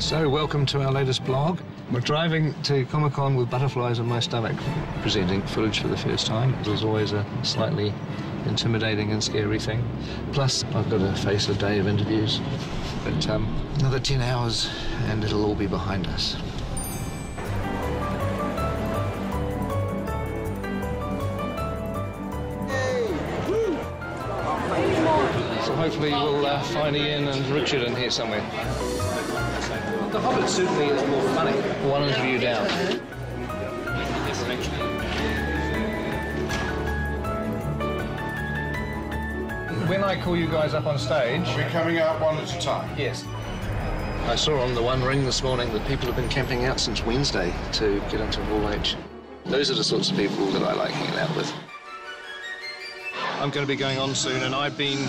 So, welcome to our latest blog. We're driving to Comic-Con with butterflies in my stomach, presenting footage for the first time. It was always a slightly intimidating and scary thing. Plus, I've got to face a day of interviews. But another 10 hours and it'll all be behind us. So hopefully we'll find Ian and Richard in here somewhere. The Hobbit certainly is more funny. One interview down. When I call you guys up on stage... We're coming out one at a time? Yes. I saw on the One Ring this morning that people have been camping out since Wednesday to get into Hall H. Those are the sorts of people that I like hanging out with. I'm going to be going on soon, and I've been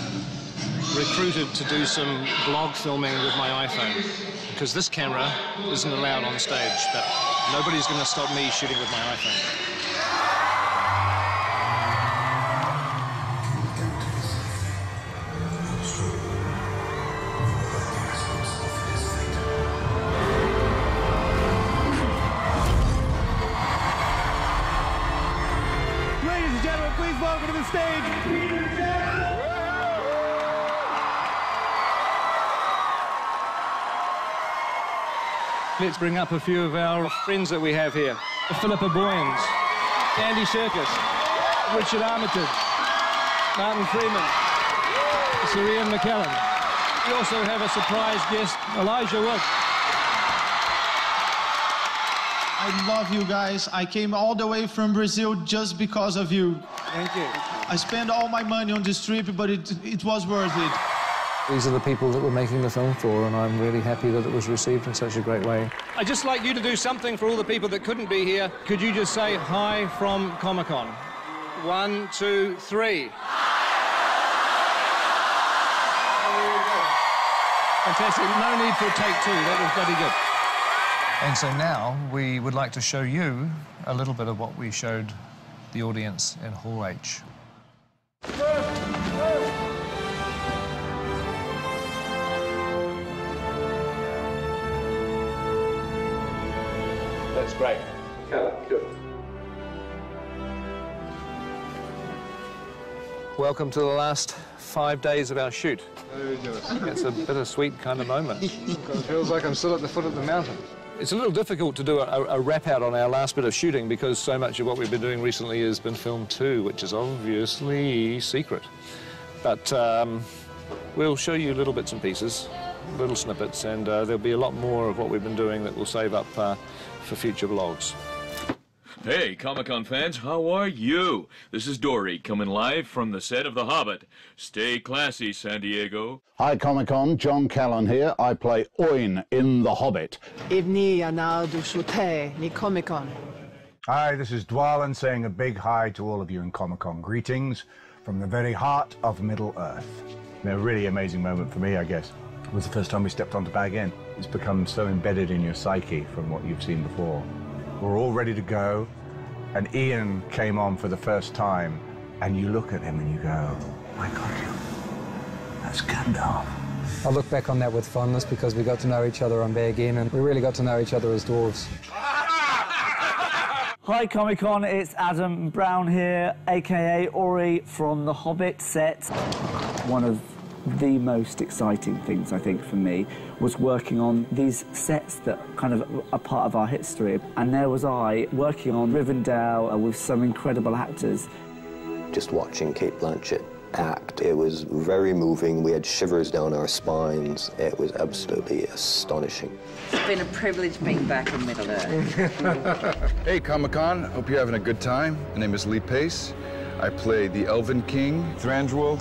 recruited to do some vlog filming with my iPhone, because this camera isn't allowed on stage, but nobody's going to stop me shooting with my iPhone. Ladies and gentlemen, please welcome to the stage, Let's bring up a few of our friends that we have here. Philippa Boyens, Andy Serkis, Richard Armitage, Martin Freeman, Sir Ian McKellen. We also have a surprise guest, Elijah Wood. I love you guys. I came all the way from Brazil just because of you. Thank you. I spent all my money on this trip, but it was worth it. These are the people that we're making the film for, and I'm really happy that it was received in such a great way. I'd just like you to do something for all the people that couldn't be here. Could you just say hi from Comic-Con? 1, 2, 3. Fantastic. No need for a take two. That was bloody good. And so now we would like to show you a little bit of what we showed the audience in Hall H. That's great. Good. Welcome to the last 5 days of our shoot. It's a bittersweet kind of moment. It feels like I'm still at the foot of the mountain. It's a little difficult to do a wrap-out on our last bit of shooting because so much of what we've been doing recently has been film 2, which is obviously secret. But we'll show you little bits and pieces, little snippets, and there'll be a lot more of what we've been doing that we'll save up for future vlogs. Hey, Comic-Con fans, how are you? This is Dory, coming live from the set of The Hobbit. Stay classy, San Diego. Hi, Comic-Con. John Callan here. I play Oin in The Hobbit. Ivni Anadu Shute, ni Comic-Con. Hi, this is Dwalan saying a big hi to all of you in Comic-Con. Greetings from the very heart of Middle-earth. A really amazing moment for me, I guess. It was the first time we stepped onto Bag End. It's become so embedded in your psyche from what you've seen before. We're all ready to go, and Ian came on for the first time, and you look at him and you go, oh my God, that's Gandalf. I look back on that with fondness because we got to know each other on Bag End, and we really got to know each other as dwarves. Hi Comic-Con, it's Adam Brown here, aka Ori from the Hobbit set. One of the most exciting things, I think, for me was working on these sets that kind of are part of our history. And there was I working on Rivendell with some incredible actors. Just watching Cate Blanchett act, it was very moving. We had shivers down our spines. It was absolutely astonishing. It's been a privilege being back in Middle-earth. Hey, Comic-Con. Hope you're having a good time. My name is Lee Pace. I play the Elven King, Thranduil.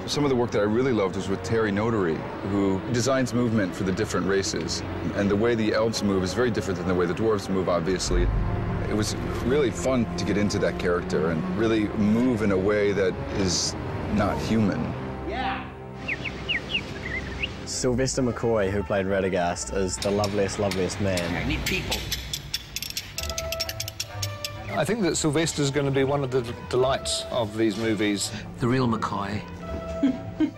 Some of the work that I really loved was with Terry Notary, who designs movement for the different races. And the way the elves move is very different than the way the dwarves move, obviously. It was really fun to get into that character and really move in a way that is not human. Yeah. Sylvester McCoy, who played Radagast, is the loveliest man. I need people. I think that Sylvester's going to be one of the delights of these movies. The real McCoy.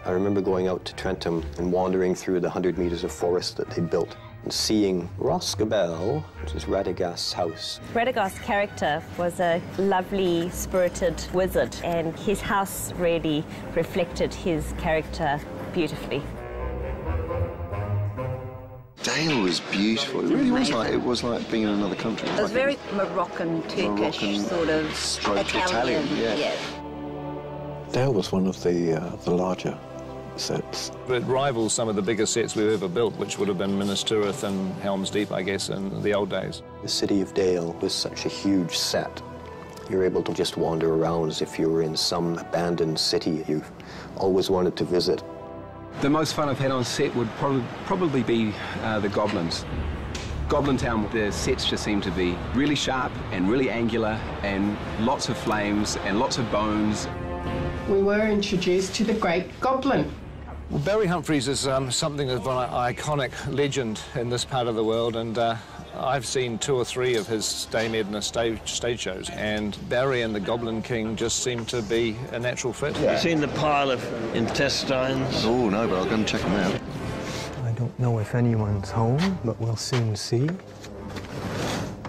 I remember going out to Trentham and wandering through the 100 meters of forest that they built. Seeing Roscabel, which is Radagast's house. Radagast's character was a lovely, spirited wizard, and his house really reflected his character beautifully. Dale was beautiful. It really was like being in another country. It was very Moroccan, Turkish, sort of stroke Italian. Yeah. Dale was one of the larger sets. It rivals some of the biggest sets we've ever built, which would have been Minas Tirith and Helm's Deep, I guess, in the old days. The city of Dale was such a huge set. You're able to just wander around as if you were in some abandoned city you've always wanted to visit. The most fun I've had on set would probably be the Goblins. Goblin Town, the sets just seem to be really sharp and really angular and lots of flames and lots of bones. We were introduced to the Great Goblin. Well, Barry Humphries is something of an iconic legend in this part of the world, and I've seen 2 or 3 of his Dame Edna stage shows, and Barry and the Goblin King just seem to be a natural fit. Yeah. You seen the pile of intestines? Oh, no, but I'll go and check them out. I don't know if anyone's home, but we'll soon see.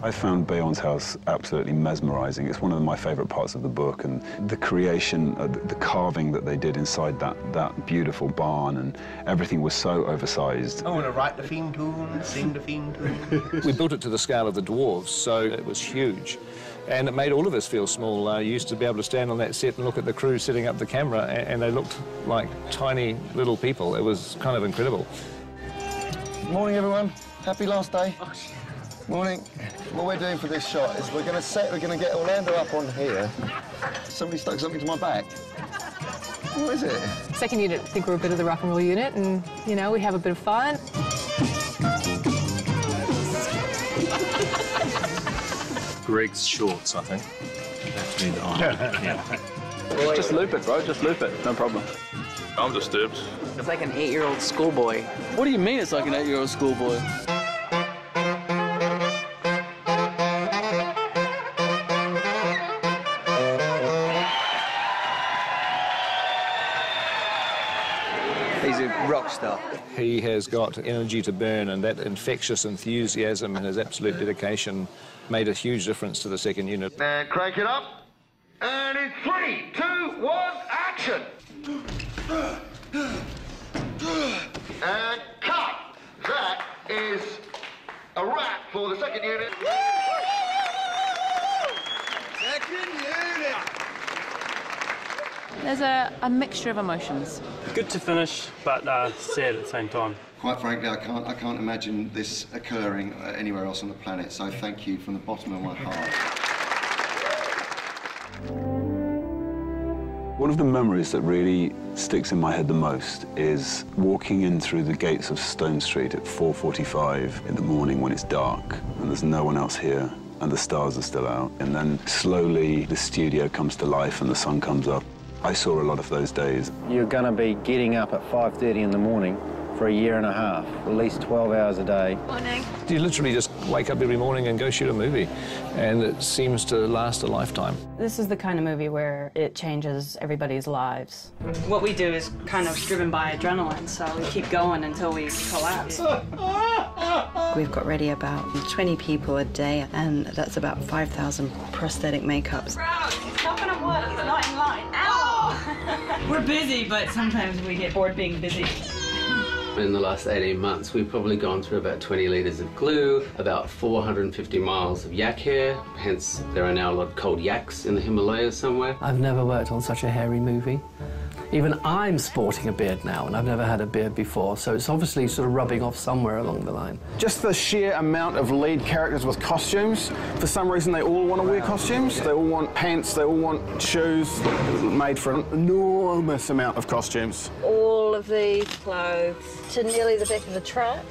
I found Bayon's house absolutely mesmerizing. It's one of my favorite parts of the book, and the creation, the carving that they did inside that beautiful barn, and everything was so oversized. I want to write the theme tune, sing the theme tune. We built it to the scale of the dwarves, so it was huge. And it made all of us feel small. I used to be able to stand on that set and look at the crew setting up the camera, and they looked like tiny little people. It was kind of incredible. Morning, everyone. Happy last day. Morning. What we're doing for this shot is we're going to get Orlando up on here. Somebody stuck something to my back. What is it? Second unit, I think we're a bit of the rock and roll unit, and, you know, we have a bit of fun. Greg's shorts, I think. Yeah. Just loop it, bro. Just loop it. No problem. I'm disturbed. It's like an 8-year-old schoolboy. What do you mean it's like an 8-year-old schoolboy? He's a rock star. He has got energy to burn, and that infectious enthusiasm and his absolute dedication made a huge difference to the second unit. And crank it up. And in 3, 2, 1, action! And cut! That is a wrap for the second unit. Second unit! There's a mixture of emotions. Good to finish, but sad at the same time. Quite frankly, I can't imagine this occurring anywhere else on the planet, so thank you from the bottom of my heart. One of the memories that really sticks in my head the most is walking in through the gates of Stone Street at 4:45 in the morning when it's dark and there's no one else here and the stars are still out, and then slowly the studio comes to life and the sun comes up. I saw a lot of those days. You're going to be getting up at 5:30 in the morning for a year and a half, at least 12 hours a day. Morning. You literally just wake up every morning and go shoot a movie, and it seems to last a lifetime. This is the kind of movie where it changes everybody's lives. What we do is kind of driven by adrenaline, so we keep going until we collapse. We've got ready about 20 people a day, and that's about 5,000 prosthetic makeups. It's not gonna work, it's not in line. Ow! We're busy, but sometimes we get bored being busy. In the last 18 months, we've probably gone through about 20 litres of glue, about 450 miles of yak hair, hence there are now a lot of cold yaks in the Himalayas somewhere. I've never worked on such a hairy movie. Even I'm sporting a beard now, and I've never had a beard before, so it's obviously sort of rubbing off somewhere along the line. Just the sheer amount of lead characters with costumes. For some reason, they all want to wear costumes. They all want pants, they all want shoes. Made for an enormous amount of costumes. All of these clothes to nearly the back of the truck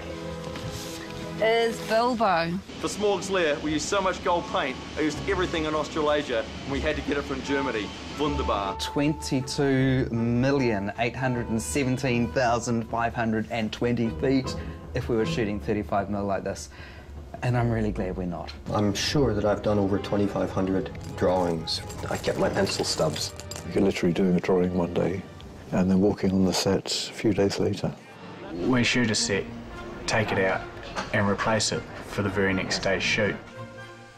is Bilbo. For Smorg's Lair, we used so much gold paint, I used everything in Australasia, and we had to get it from Germany. Wunderbar. 22,817,520 feet if we were shooting 35mm like this. And I'm really glad we're not. I'm sure that I've done over 2,500 drawings. I kept my pencil stubs. You're literally doing a drawing one day and then walking on the set a few days later. We shoot a set take it out and replace it for the very next day's shoot.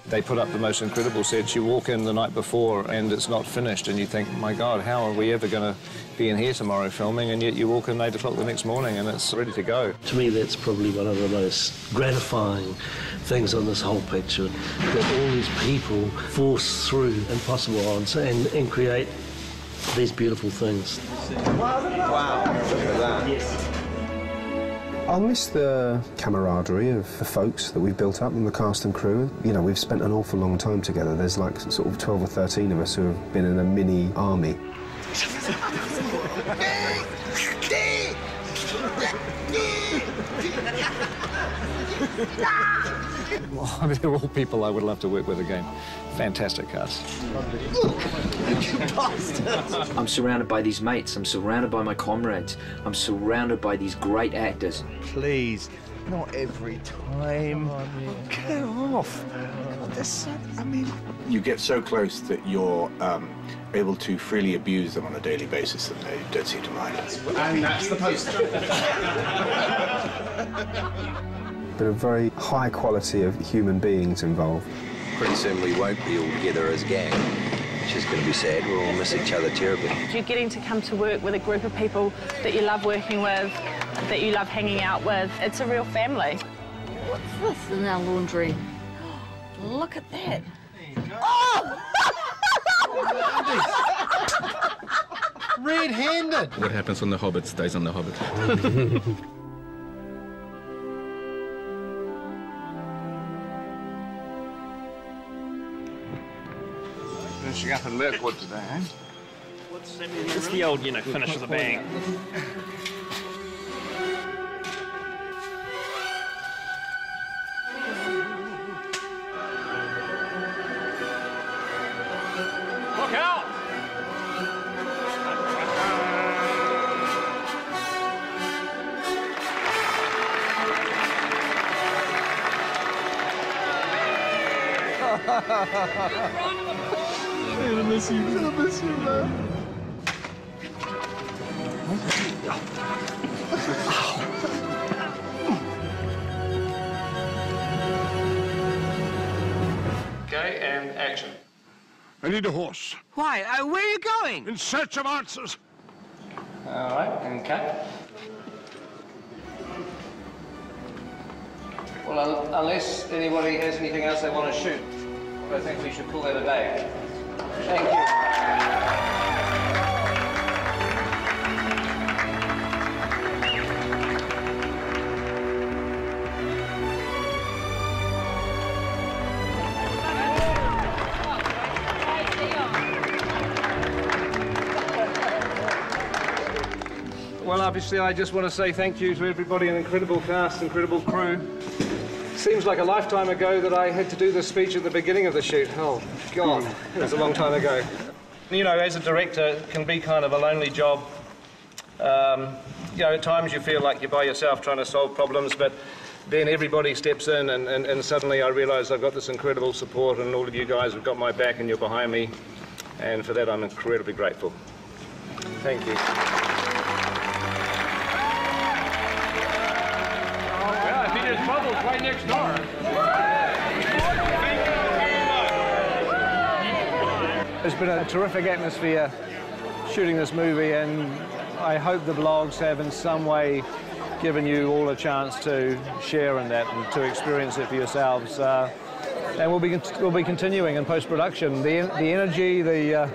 They put up the most incredible sets. You walk in the night before and it's not finished and you think, my God, how are we ever going to be in here tomorrow filming? And yet you walk in 8 o'clock the next morning and it's ready to go. To me, that's probably one of the most gratifying things on this whole picture, that all these people force through impossible odds and create these beautiful things. Wow, look at that. Yes. I'll miss the camaraderie of the folks that we've built up and the cast and crew. You know, we've spent an awful long time together. There's like sort of 12 or 13 of us who have been in a mini army. Well, I mean, they're all people I would love to work with again. Fantastic cast. I'm surrounded by these mates. I'm surrounded by my comrades. I'm surrounded by these great actors. Please, not every time. Get off. I mean... You get so close that you're able to freely abuse them on a daily basis and they don't seem to mind. And that's the poster. But a very high quality of human beings involved. Pretty soon we won't be all together as a gang, which is going to be sad. We'll all miss each other terribly. You're getting to come to work with a group of people that you love working with, that you love hanging out with. It's a real family. What's this in our laundry? Look at that. Oh! Red-handed. What happens on The Hobbit stays on The Hobbit. Finishing up in Lakewood today, eh? It's the old, finish with a bang. Look out! I'm gonna miss you. I'm gonna miss you, man. Okay, and action. I need a horse. Why? Where are you going? In search of answers. All right, and cut. Well, unless anybody has anything else they want to shoot, I think we should call that a day. Thank you. Well, obviously, I just want to say thank you to everybody, an incredible cast, incredible crew. Seems like a lifetime ago that I had to do this speech at the beginning of the shoot. Oh, God, it was a long time ago. You know, as a director, it can be kind of a lonely job. You know, at times you feel like you're by yourself trying to solve problems, but then everybody steps in and suddenly I realise I've got this incredible support and all of you guys have got my back and you're behind me. And for that, I'm incredibly grateful. Thank you. There's bubbles right next door. It's been a terrific atmosphere shooting this movie, and I hope the vlogs have in some way given you all a chance to share in that and to experience it for yourselves. And we'll be continuing in post-production. The energy, the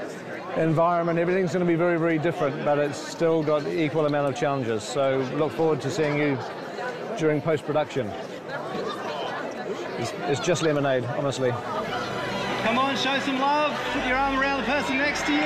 environment, everything's going to be very, very different, but it's still got equal amount of challenges. So look forward to seeing you during post-production. It's just lemonade, honestly. Come on, show some love. Put your arm around the person next to you.